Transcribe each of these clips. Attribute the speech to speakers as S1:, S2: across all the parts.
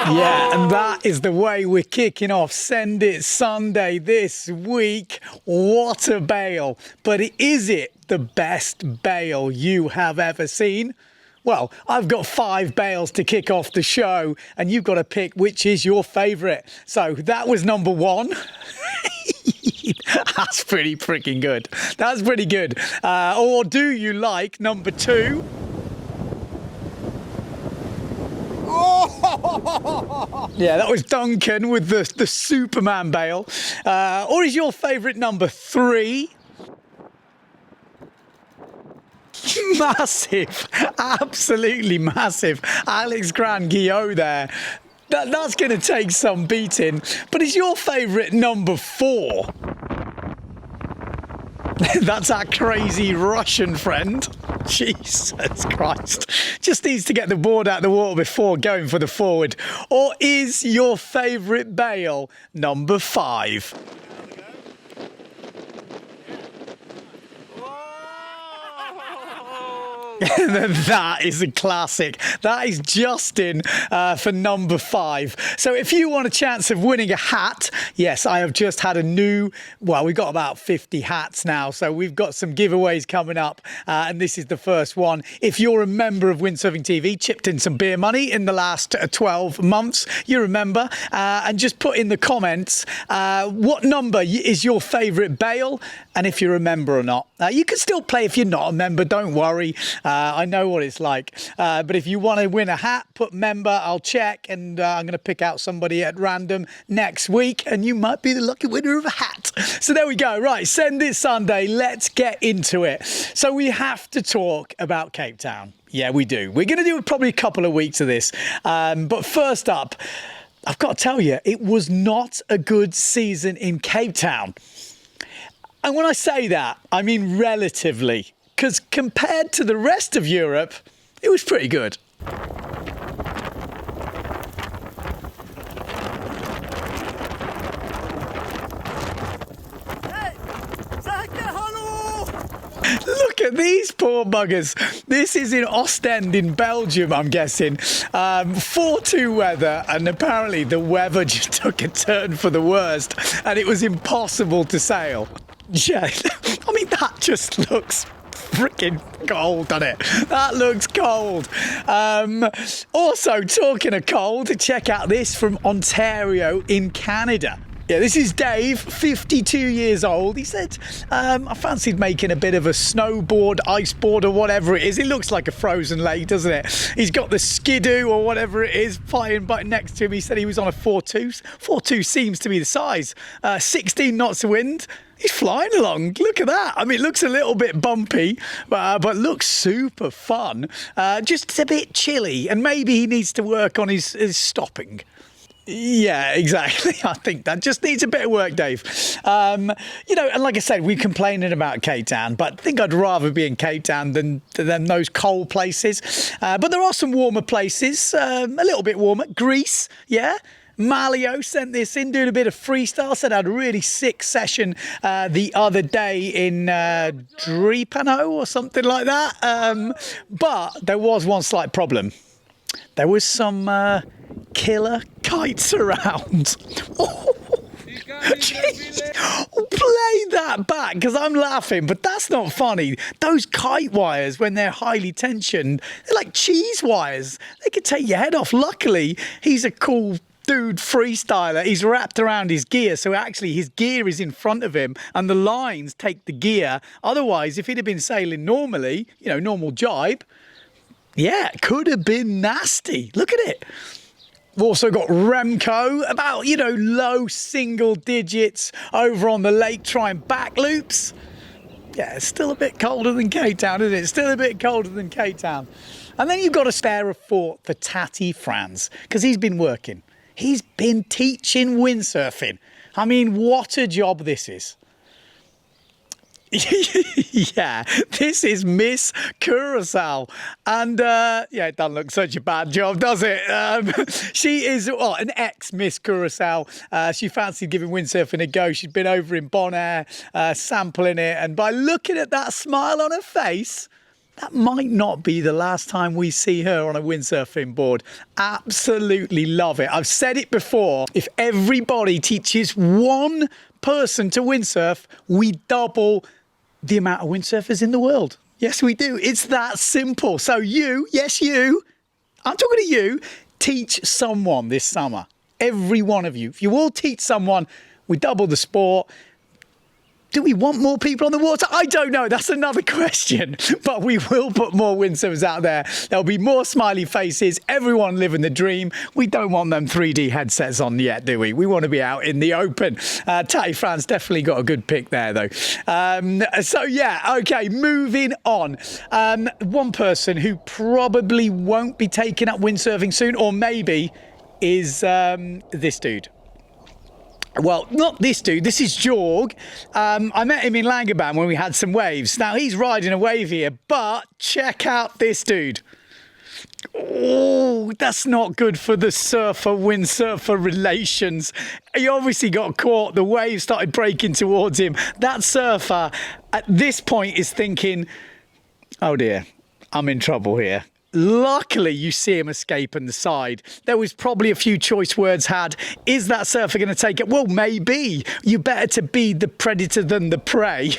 S1: Yeah, and that is the way we're kicking off Send It Sunday this week. What a bail. But is it the best bail you have ever seen? Well, I've got 5 bails to kick off the show, and you've got to pick which is your favourite. So that was number 1. That's pretty freaking good. That's pretty good. Or do you like number 2? Yeah, that was Duncan with the Superman bail. Or is your favourite number 3? Massive, absolutely massive. Alex Grand-Guillot there. That's going to take some beating. But is your favourite number 4? That's our crazy Russian friend. Jesus Christ. Just needs to get the board out of the water before going for the forward. Or is your favourite bail number 5? That is a classic. That is Justin for number 5. So if you want a chance of winning a hat, yes, I have just had a new, well, we've got about 50 hats now, so we've got some giveaways coming up, and this is the first one. If you're a member of Windsurfing.TV, chipped in some beer money in the last 12 months, you remember, and just put in the comments what number is your favourite bail, and if you're a member or not. You can still play if you're not a member, don't worry. I know what it's like. But if you want to win a hat, put member, I'll check, and I'm going to pick out somebody at random next week, and you might be the lucky winner of a hat. So there we go. Right, Send It Sunday. Let's get into it. So we have to talk about Cape Town. Yeah, we do. We're going to do probably a couple of weeks of this. But first up, I've got to tell you, it was not a good season in Cape Town. And when I say that, I mean relatively. Because compared to the rest of Europe, it was pretty good. Look at these poor buggers. This is in Ostend in Belgium, I'm guessing. 4-2 weather, and apparently the weather just took a turn for the worst, and it was impossible to sail. Yeah, I mean, that just looks freaking cold, doesn't it? That looks cold. Also, talking of cold, check out this from Ontario in Canada. Yeah, this is Dave, 52 years old. He said, I fancied making a bit of a snowboard, iceboard or whatever it is. It looks like a frozen lake, doesn't it? He's got the skidoo or whatever it is flying right next to him. He said he was on a 4.2. 4.2 seems to be the size. 16 knots of wind. He's flying along. Look at that. I mean, it looks a little bit bumpy, but looks super fun. Just a bit chilly, and maybe he needs to work on his stopping. Yeah, exactly. I think that just needs a bit of work, Dave. And like I said, we're complaining about Cape Town, but I think I'd rather be in Cape Town than those cold places. But there are some warmer places, a little bit warmer. Greece, yeah. Malio sent this in, doing a bit of freestyle. Said I had a really sick session the other day in Drepano or something like that. But there was one slight problem. There was some killer kites around. Play that back, because I'm laughing, but that's not funny. Those kite wires, when they're highly tensioned, they're like cheese wires. They could take your head off. Luckily, he's a cool dude freestyler. He's wrapped around his gear, so actually his gear is in front of him and the lines take the gear. Otherwise, if he'd have been sailing normally, normal jibe, yeah, it could have been nasty. Look at it. We've also got Remco, about, low single digits over on the lake trying back loops. Yeah, it's still a bit colder than Cape Town, isn't it? Still a bit colder than Cape Town. And then you've got to spare a fort for Tatty Franz, because he's been working. He's been teaching windsurfing. I mean, what a job this is. Yeah, this is Miss Curaçao. And, it doesn't look such a bad job, does it? She is an ex-Miss Curaçao. She fancied giving windsurfing a go. She'd been over in Bonaire, sampling it. And by looking at that smile on her face, that might not be the last time we see her on a windsurfing board. Absolutely love it. I've said it before. If everybody teaches one person to windsurf, we double the amount of windsurfers in the world. Yes, we do. It's that simple. So you, yes, you, I'm talking to you, teach someone this summer. Every one of you. If you all teach someone, we double the sport. Do we want more people on the water? I don't know. That's another question. But we will put more windsurfers out there. There'll be more smiley faces. Everyone living the dream. We don't want them 3D headsets on yet, do we? We want to be out in the open. Tay Fran's definitely got a good pick there, though. So, yeah, OK, moving on. One person who probably won't be taking up windsurfing soon, or maybe, is this dude. Well, not this dude. This is Jorg. I met him in Langebaan when we had some waves. Now, he's riding a wave here, but check out this dude. Oh, that's not good for the surfer-windsurfer relations. He obviously got caught. The wave started breaking towards him. That surfer, at this point, is thinking, oh, dear, I'm in trouble here. Luckily, you see him escaping the side. There was probably a few choice words had. Is that surfer going to take it? Well, maybe. You better to be the predator than the prey.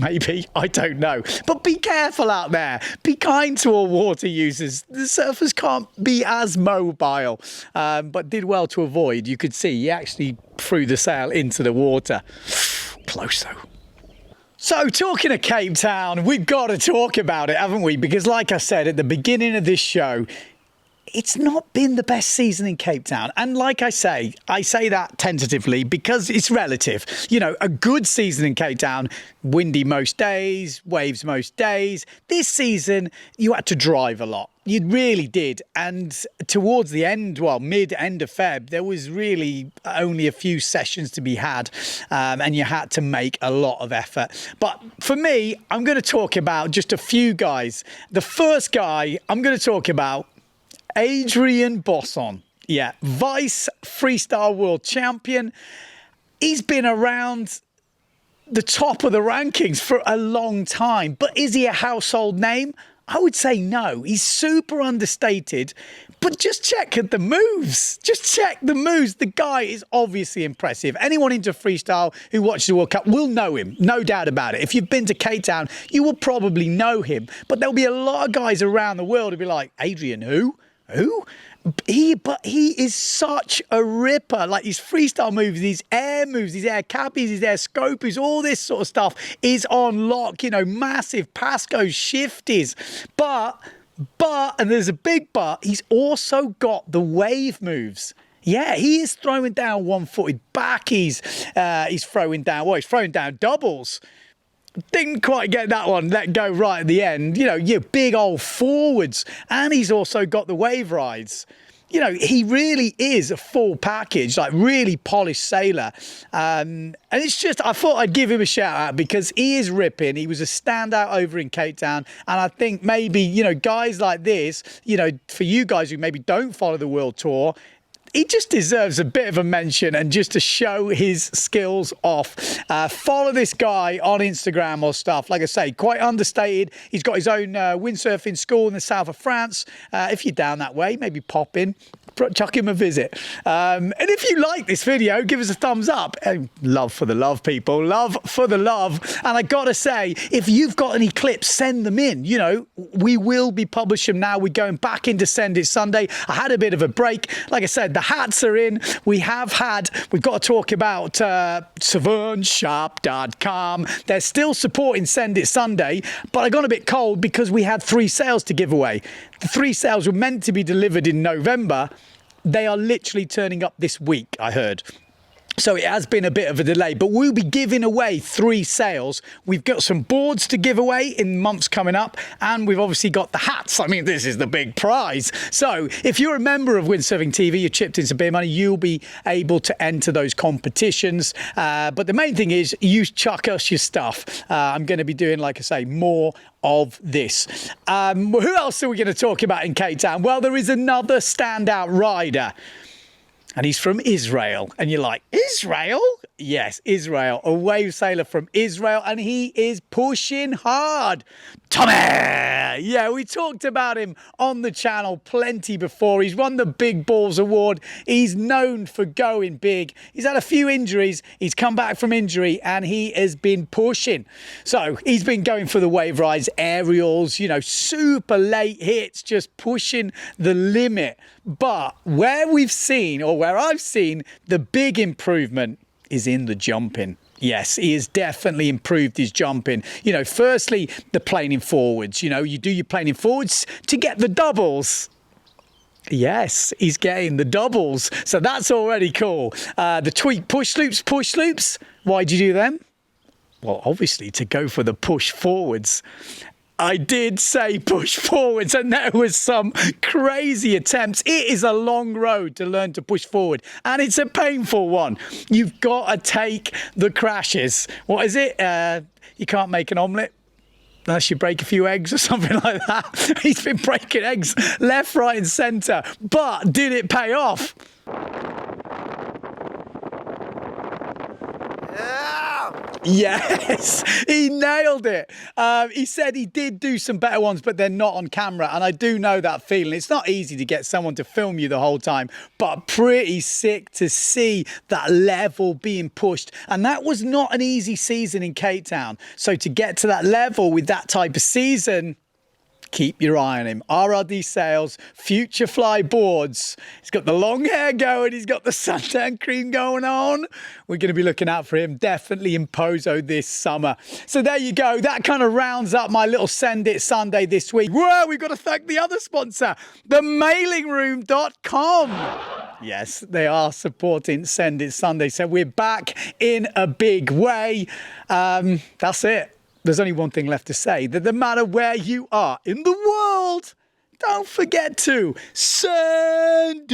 S1: Maybe. I don't know. But be careful out there. Be kind to all water users. The surfers can't be as mobile. But did well to avoid. You could see he actually threw the sail into the water. Close, though. So, talking of Cape Town, we've got to talk about it, haven't we? Because like I said at the beginning of this show, it's not been the best season in Cape Town. And like I say that tentatively because it's relative. You know, a good season in Cape Town, windy most days, waves most days. This season, you had to drive a lot. You really did. And towards the end, well, mid-end of Feb, there was really only a few sessions to be had. And you had to make a lot of effort. But for me, I'm going to talk about just a few guys. The first guy I'm going to talk about, Adrian Bosson. Yeah, Vice Freestyle World Champion. He's been around the top of the rankings for a long time. But is he a household name? I would say no. He's super understated, but just check the moves. Just check the moves. The guy is obviously impressive. Anyone into freestyle who watches the World Cup will know him, no doubt about it. If you've been to Cape Town, you will probably know him. But there'll be a lot of guys around the world who'll be like, Adrian, who? Who? But he is such a ripper. Like his freestyle moves, these air cappies, his air scopies, all this sort of stuff is on lock. You know, massive Pasco shifties. But, and there's a big but, he's also got the wave moves. Yeah, he is throwing down one-footed back. He's throwing down, well, he's throwing down doubles. Didn't quite get that one let go right at the end. You know, your big old forwards. And he's also got the wave rides. You know, he really is a full package, like really polished sailor. And it's just, I thought I'd give him a shout out because he is ripping. He was a standout over in Cape Town. And I think maybe, you know, guys like this, you know, for you guys who maybe don't follow the World Tour, he just deserves a bit of a mention and just to show his skills off. Follow this guy on Instagram or stuff. Like I say, quite understated. He's got his own windsurfing school in the south of France. If you're down that way, maybe pop in. Chuck him a visit. And if you like this video, give us a thumbs up. Love for the love, people. Love for the love. And I got to say, if you've got any clips, send them in. You know, we will be publishing them now. We're going back into Send It Sunday. I had a bit of a break. Like I said, the hats are in. We've got to talk about SavernShop.com. They're still supporting Send It Sunday, but I got a bit cold because we had 3 sales to give away. The 3 sales were meant to be delivered in November. They are literally turning up this week, I heard. So it has been a bit of a delay, but we'll be giving away 3 sales. We've got some boards to give away in months coming up, and we've obviously got the hats. I mean, this is the big prize. So if you're a member of Windsurfing.TV, you chipped in some beer money, you'll be able to enter those competitions. But the main thing is you chuck us your stuff. I'm going to be doing, like I say, more of this. Who else are we going to talk about in Cape Town? Well, there is another standout rider. And he's from Israel. And you're like, Israel? Yes, Israel. A wave sailor from Israel. And he is pushing hard. Tommy! Yeah, we talked about him on the channel plenty before. He's won the Big Balls Award. He's known for going big. He's had a few injuries. He's come back from injury and he has been pushing. So he's been going for the wave rides, aerials, you know, super late hits, just pushing the limit. But where we've seen, or where I've seen, the big improvement is in the jumping. Yes, he has definitely improved his jumping. You know, firstly, the planing forwards. You know, you do your planing forwards to get the doubles. Yes, he's getting the doubles. So that's already cool. The tweak push loops. Why'd you do them? Well, obviously to go for the push forwards. I did say push forwards and there was some crazy attempts. It is a long road to learn to push forward and it's a painful one. You've got to take the crashes. What is it? You can't make an omelette unless you break a few eggs or something like that. He's been breaking eggs left, right and centre. But did it pay off? Yes, he nailed it. He said he did do some better ones, but they're not on camera. And I do know that feeling. It's not easy to get someone to film you the whole time, but pretty sick to see that level being pushed. And that was not an easy season in Cape Town. So to get to that level with that type of season, keep your eye on him. RRD Sales, Future Fly Boards. He's got the long hair going. He's got the suntan cream going on. We're going to be looking out for him definitely in Pozo this summer. So there you go. That kind of rounds up my little Send It Sunday this week. Whoa, we've got to thank the other sponsor, themailingroom.com. Yes, they are supporting Send It Sunday. So we're back in a big way. That's it. There's only one thing left to say, that no matter where you are in the world, don't forget to send it.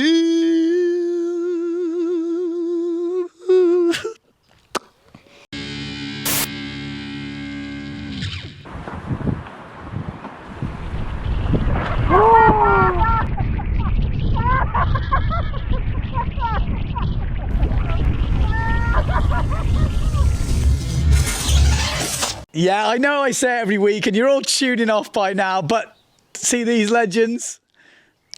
S1: Yeah, I know I say it every week and you're all tuning off by now, but see these legends?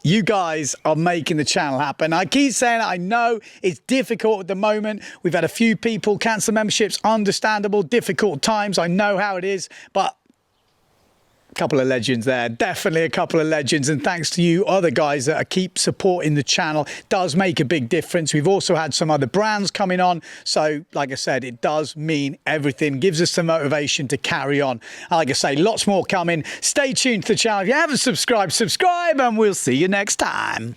S1: You guys are making the channel happen. I keep saying it, I know it's difficult at the moment. We've had a few people cancel memberships, understandable, difficult times. I know how it is, but a couple of legends there, definitely a couple of legends, and thanks to you other guys that keep supporting the channel. It does make a big difference. We've also had some other brands coming on, so like I said, it does mean everything, gives us some motivation to carry on. Like I say, lots more coming. Stay tuned to the channel. If you haven't subscribed, subscribe, and we'll see you next time.